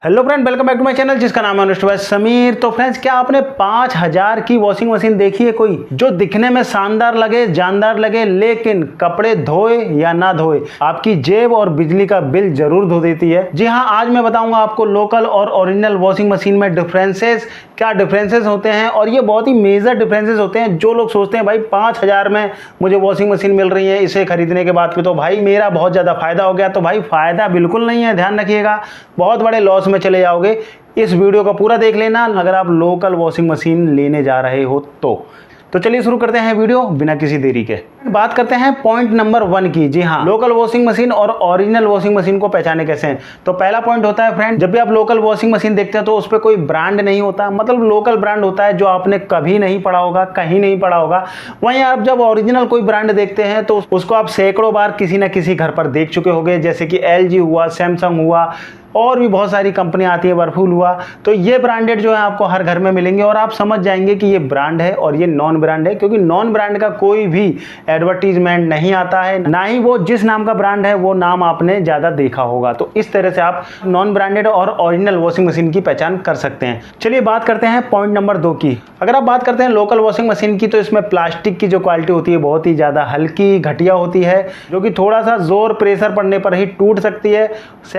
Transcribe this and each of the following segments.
Hello friend, welcome back to my channel जिसका नाम है अनुष्टुभ समीर। तो फ्रेंड्स, क्या आपने 5000 की वॉशिंग मशीन देखी है कोई, जो दिखने में शानदार लगे, जानदार लगे, लेकिन कपड़े धोए या ना धोए आपकी जेब और बिजली का बिल जरूर धो देती है। जी हाँ, आज मैं बताऊंगा आपको लोकल और ओरिजिनल वॉशिंग मशीन में डिफरेंसेस क्या डिफरेंसेस होते हैं, और ये बहुत ही मेजर डिफरेंसेस होते हैं। जो लोग सोचते हैं भाई 5000 में मुझे वॉशिंग मशीन मिल रही है, इसे खरीदने के बाद तो भाई मेरा बहुत ज़्यादा फायदा हो गया, तो भाई फायदा बिल्कुल नहीं है, ध्यान रखिएगा, बहुत बड़े लॉस में चले जाओगे। इस वीडियो को पूरा देख लेना अगर आप लोकल वॉशिंग मशीन लेने जा रहे हो तो चलिए शुरू करते हैं वीडियो बिना किसी देरी के। बात करते हैं पॉइंट नंबर 1 की। जी हाँ, लोकल वॉशिंग मशीन और ओरिजिनल वॉशिंग मशीन को पहचाने कैसे हैं। तो पहला पॉइंट होता है फ्रेंड, जब भी आप लोकल वॉशिंग मशीन देखते हैं तो उस पर कोई ब्रांड नहीं होता, मतलब लोकल ब्रांड होता है जो आपने कभी नहीं पढ़ा होगा, कहीं नहीं पढ़ा होगा। वहीं आप जब ओरिजिनल कोई ब्रांड देखते हैं तो उसको आप सैकड़ों बार किसी न किसी घर पर देख चुके होंगे, जैसे कि LG हुआ, सैमसंग हुआ, और भी बहुत सारी कंपनियां आती है, वर्लपूल हुआ। तो ये ब्रांडेड जो है आपको हर घर में मिलेंगे और आप समझ जाएंगे कि ये ब्रांड है और ये नॉन ब्रांड है, क्योंकि नॉन ब्रांड का कोई भी एडवर्टीजमेंट नहीं आता है, ना ही वो जिस नाम का ब्रांड है वो नाम आपने ज़्यादा देखा होगा। तो इस तरह से आप नॉन ब्रांडेड और ओरिजिनल वॉशिंग मशीन की पहचान कर सकते हैं। चलिए बात करते हैं पॉइंट नंबर 2 की। अगर आप बात करते हैं लोकल वॉशिंग मशीन की, तो इसमें प्लास्टिक की जो क्वालिटी होती है बहुत ही ज़्यादा हल्की, घटिया होती है, जो कि थोड़ा सा जोर प्रेशर पड़ने पर ही टूट सकती है।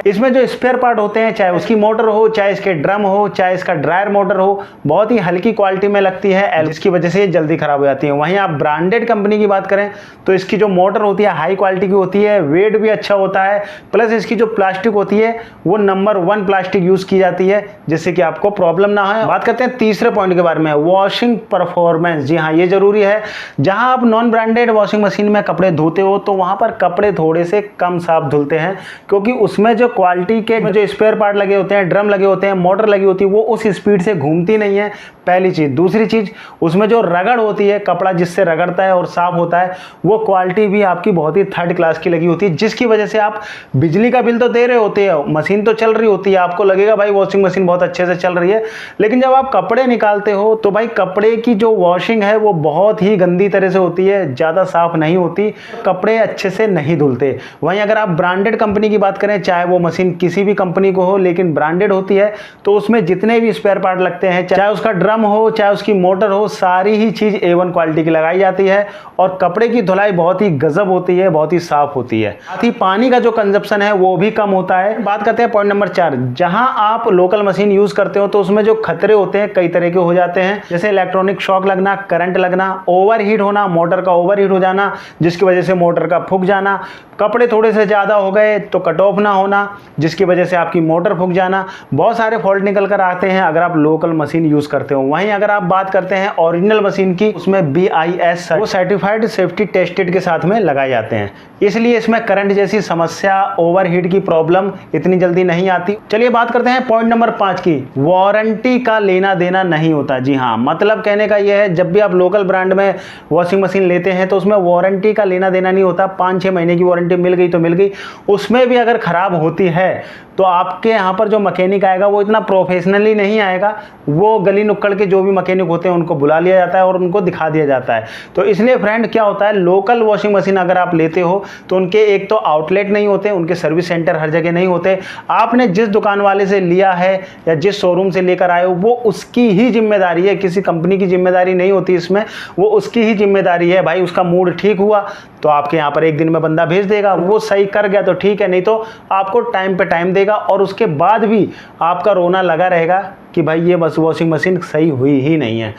इसमें जो स्पेयर पार्ट होते हैं, चाहे उसकी मोटर हो, चाहे इसके ड्रम हो, चाहे इसका ड्रायर मोटर हो, बहुत ही हल्की क्वालिटी में लगती है, जिसकी वजह से ये जल्दी खराब हो जाती है। वहीं आप ब्रांडेड कंपनी की बात करें तो इसकी जो मोटर होती है हाई क्वालिटी की होती है, वेट भी अच्छा होता है, प्लस इसकी जो प्लास्टिक होती है वो नंबर 1 प्लास्टिक यूज की जाती है, जिससे कि आपको प्रॉब्लम ना हो। बात करते हैं तीसरे पॉइंट के बारे में, वॉशिंग परफॉर्मेंस। जी हाँ, ये जरूरी है। जहां आप नॉन ब्रांडेड वॉशिंग मशीन में कपड़े धोते हो तो वहां पर कपड़े थोड़े से कम साफ धुलते हैं, क्योंकि उसमें जो क्वालिटी के जो स्पेयर पार्ट लगे होते हैं, ड्रम लगे होते हैं, मोटर लगी होती है, वो उस स्पीड से घूमती नहीं है, पहली चीज। दूसरी चीज, उसमें जो रगड़ होती है, कपड़ा जिससे रगड़ता है और साफ होता है, वो क्वालिटी भी आपकी बहुत ही 3rd क्लास की लगी होती है, जिसकी वजह से आप बिजली का बिल तो दे रहे होते हैं, मशीन तो चल रही होती है, आपको लगेगा भाई वॉशिंग मशीन बहुत अच्छे से चल रही है, लेकिन जब आप कपड़े निकालते हो तो भाई कपड़े की जो वॉशिंग है वो बहुत ही गंदी तरह से होती है, ज़्यादा साफ नहीं होती, कपड़े अच्छे से नहीं धुलते। वहीं अगर आप ब्रांडेड कंपनी की बात करें, चाहे वो मशीन किसी भी कंपनी को हो लेकिन ब्रांडेड होती है, तो उसमें जितने भी स्पेयर पार्ट लगते हैं, चाहे उसका ड्रम हो, चाहे उसकी मोटर हो, सारी ही चीज A1 क्वालिटी की लगाई जाती है, और कपड़े की धुलाई बहुत ही गजब होती है, बहुत ही साफ होती है। साथ ही पानी का जो कंजप्शन है वो भी कम होता है। बात करते हैं पॉइंट नंबर 4। जहां आप लोकल मशीन यूज करते हो तो उसमें जो खतरे होते हैं कई तरह के हो जाते हैं, जैसे इलेक्ट्रॉनिक शॉक लगना, करंट लगना, ओवरहीट होना, मोटर का ओवरहीट हो जाना, जिसकी वजह से मोटर का फूक जाना, कपड़े थोड़े से ज्यादा हो गए तो कट ऑफ ना होना, जिसकी वजह से आपकी मोटर फूक जाना, बहुत सारे फॉल्ट निकल कर आते हैं अगर आप लोकल मशीन यूज करते हो। वहीं अगर आप बात करते हैं ओरिजिनल मशीन की, उसमें BIS वो सर्टिफाइड सेफ्टी टेस्टेड के साथ में लगाए जाते हैं, इसलिए इसमें करंट जैसी समस्या, ओवरहीट की प्रॉब्लम इतनी जल्दी नहीं आती। चलिए बात करते हैं पॉइंट नंबर 5 की। वारंटी का लेना देना नहीं होता। जी हाँ, मतलब कहने का यह है, जब भी आप लोकल ब्रांड में वॉशिंग मशीन लेते हैं तो उसमें वारंटी का लेना देना नहीं होता। 5-6 महीने की वारंटी मिल गई तो मिल गई, उसमें भी अगर खराब होती है तो आपके यहाँ पर जो मैकेनिक आएगा वो इतना प्रोफेशनली नहीं आएगा, वो गली नुक्कड़ के जो भी मैकेनिक होते हैं उनको बुला लिया जाता है और उनको दिखा दिया जाता है। तो इसलिए फ्रेंड क्या होता है, लोकल वॉशिंग मशीन अगर आप लेते हो तो उनके एक तो आउटलेट नहीं होते, उनके सर्विस सेंटर हर जगह नहीं होते। आपने जिस दुकान वाले से लिया है या जिस शोरूम से लेकर आए हो वो उसकी ही जिम्मेदारी है, किसी कंपनी की जिम्मेदारी नहीं होती इसमें, वो उसकी ही जिम्मेदारी है। भाई उसका मूड ठीक हुआ तो आपके यहाँ पर एक दिन में बंदा भेज देगा, वो सही कर गया तो ठीक है, नहीं तो आपको टाइम पे टाइम देगा, और उसके बाद भी आपका रोना लगा रहेगा कि भाई ये बस वॉशिंग मशीन सही हुई ही नहीं है।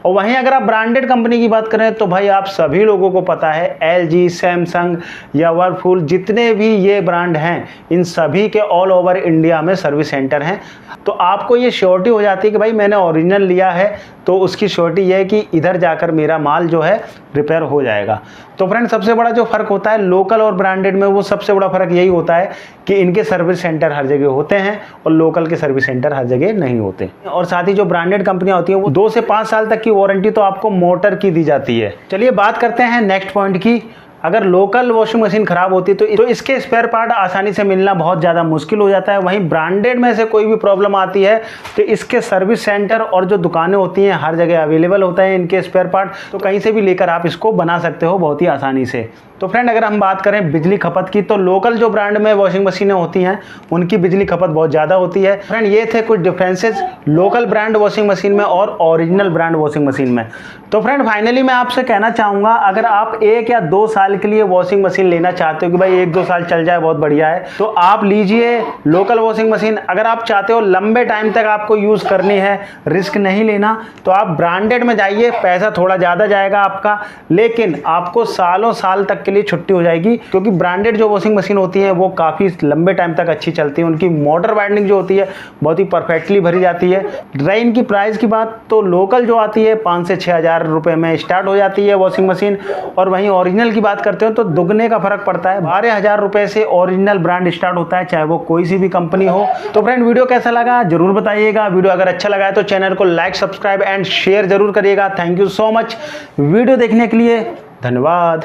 और वहीं अगर आप ब्रांडेड कंपनी की बात करें तो भाई आप सभी लोगों को पता है, LG, सैमसंग या वर्लपूल, जितने भी ये ब्रांड हैं, इन सभी के ऑल ओवर इंडिया में सर्विस सेंटर हैं। तो आपको ये श्योरिटी हो जाती है कि भाई मैंने ओरिजिनल लिया है तो उसकी श्योरिटी ये है कि इधर जाकर मेरा माल जो है रिपेयर हो जाएगा। तो फ्रेंड, सबसे बड़ा जो फ़र्क होता है लोकल और ब्रांडेड में, वो सबसे बड़ा फ़र्क यही होता है कि इनके सर्विस सेंटर हर जगह होते हैं और लोकल के सर्विस सेंटर हर जगह नहीं होते। और साथ ही जो ब्रांडेड कंपनियां होती हैं वो 2 से 5 साल तक की वारंटी तो आपको मोटर की दी जाती है। चलिए बात करते हैं नेक्स्ट पॉइंट की, अगर लोकल वॉशिंग मशीन ख़राब होती है तो इसके स्पेयर पार्ट आसानी से मिलना बहुत ज़्यादा मुश्किल हो जाता है। वहीं ब्रांडेड में से कोई भी प्रॉब्लम आती है तो इसके सर्विस सेंटर और जो दुकानें होती हैं हर जगह अवेलेबल होता है इनके स्पेयर पार्ट, तो कहीं से भी लेकर आप इसको बना सकते हो बहुत ही आसानी से। तो फ्रेंड अगर हम बात करें बिजली खपत की, तो लोकल जो ब्रांड में वॉशिंग मशीनें होती हैं उनकी बिजली खपत बहुत ज़्यादा होती है। फ्रेंड ये थे कुछ differences local brand washing machine में और ओरिजिनल ब्रांड वॉशिंग मशीन में। तो फ्रेंड फाइनली मैं आपसे कहना चाहूँगा, अगर आप 1 या 2 साल के लिए वॉशिंग मशीन लेना चाहते हो कि भाई 1-2 साल चल जाए बहुत बढ़िया है, तो आप लीजिए लोकल वॉशिंग मशीन। अगर आप चाहते हो लंबे टाइम तक आपको यूज़ करनी है, रिस्क नहीं लेना, तो आप ब्रांडेड में जाइए। पैसा थोड़ा ज़्यादा जाएगा आपका, लेकिन आपको सालों साल तक के लिए छुट्टी हो जाएगी, क्योंकि ब्रांडेड जो वॉशिंग मशीन होती है वो काफ़ी लंबे टाइम तक अच्छी चलती है। उनकी मोटर वाइंडिंग जो होती है बहुत ही परफेक्टली भरी जाती है। रही इनकी प्राइस की बात, तो लोकल जो आती है 5 से 6 हज़ार रुपये में स्टार्ट हो जाती है वॉशिंग मशीन, और वहीं ओरिजिनल की बात करते हो तो दुगने का फर्क पड़ता है। 12,000 रुपये से ओरिजिनल ब्रांड स्टार्ट होता है, चाहे वो कोई सी भी कंपनी हो। तो फ्रेंड वीडियो कैसा लगा जरूर बताइएगा। वीडियो अगर अच्छा लगा है तो चैनल को लाइक, सब्सक्राइब एंड शेयर जरूर करिएगा। Thank you so much video देखने के लिए, धन्यवाद।